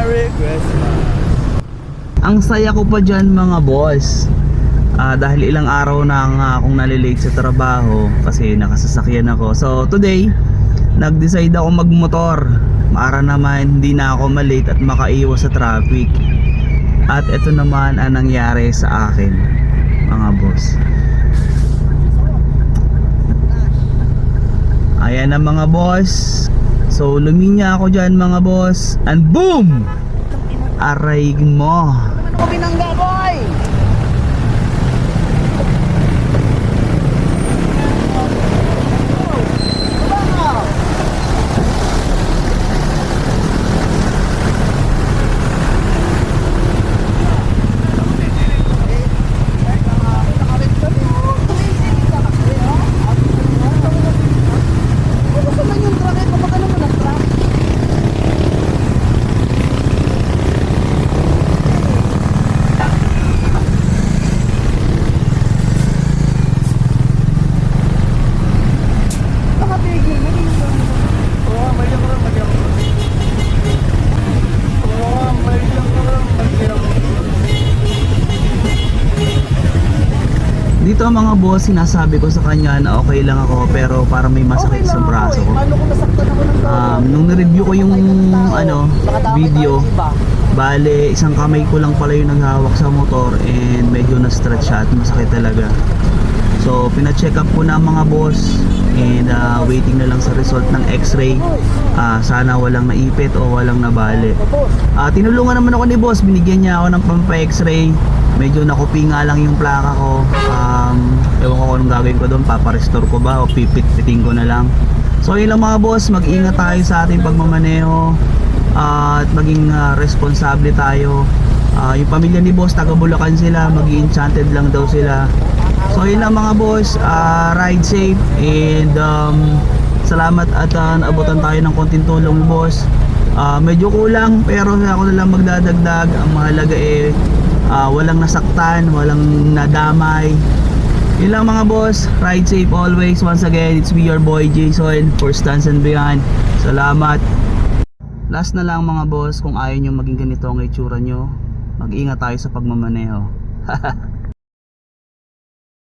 Merry Christmas. Ang saya ko pa dyan mga boss. Dahil ilang araw na akong nalilate sa trabaho kasi nakasasakyan ako. So today, nag-decide ako magmotor para naman hindi na ako malate at makaiwas sa traffic. At ito naman ang nangyari sa akin mga boss. Ayan na mga boss. So luminya ako dyan mga boss. And boom! Aray mo. Ano ko binangga, boy? Dito mga boss, sinasabi ko sa kanya na okay lang ako pero parang may masakit sa braso ko. Nung na-review ko yung video, bale isang kamay ko lang pala yung naghahawak sa motor and medyo na-stretch siya at masakit talaga. So pina-check up ko na mga boss and waiting na lang sa result ng x-ray. Sana walang naipit o walang nabali. Tinulungan naman ako ni boss, binigyan niya ako ng pampa-x-ray. Medyo nakupi nga lang yung plaka ko. Ewan ko kung anong gagawin ko doon, paparestore ko ba o pipit-piting ko na lang. So yun lang mga boss, mag-ingat tayo sa ating pagmamaneho at maging responsable tayo. Yung pamilya ni boss, taga Bulacan sila, mag-i-enchanted lang daw sila. So yun lang mga boss, ride safe and salamat at naabutan tayo ng konting tulong boss. Medyo kulang pero ako na lang magdadagdag. Ang mahalaga walang nasaktan, walang nadamay. Yun lang mga boss, ride safe always. Once again, it's me your boy Jason for Stands and Beyond. Salamat. Last na lang mga boss, kung ayaw nyo maging ganito ang itsura nyo, mag-ingat tayo sa pagmamaneho.